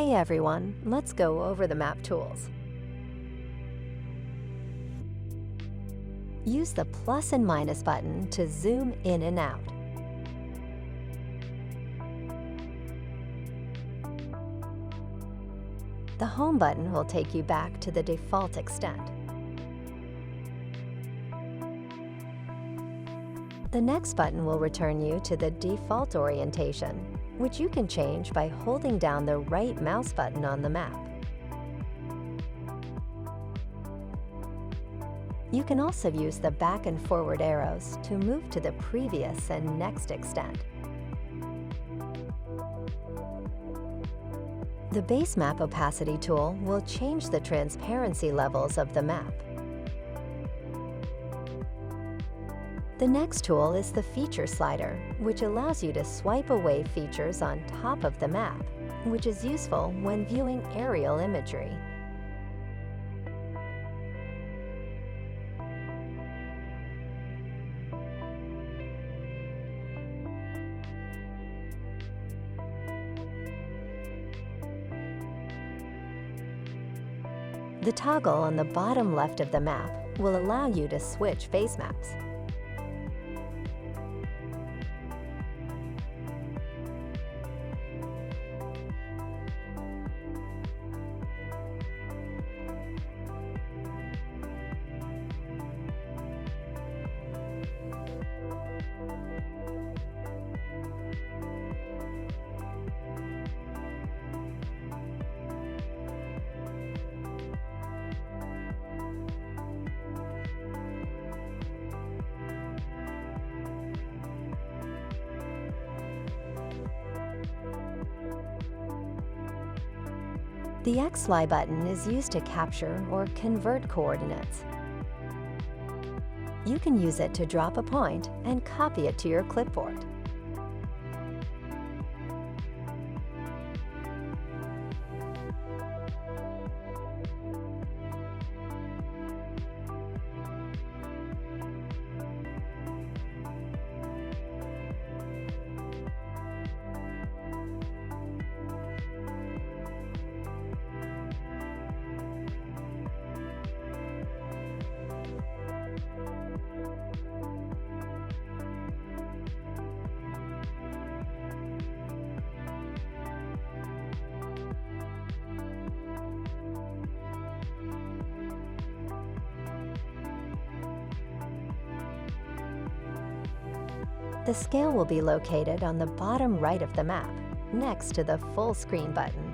Hey everyone, let's go over the map tools. Use the plus and minus button to zoom in and out. The home button will take you back to the default extent. The next button will return you to the default orientation, which you can change by holding down the right mouse button on the map. You can also use the back and forward arrows to move to the previous and next extent. The Basemap Opacity tool will change the transparency levels of the map. The next tool is the feature slider, which allows you to swipe away features on top of the map, which is useful when viewing aerial imagery. The toggle on the bottom left of the map will allow you to switch face maps. The XY button is used to capture or convert coordinates. You can use it to drop a point and copy it to your clipboard. The scale will be located on the bottom right of the map, next to the full screen button.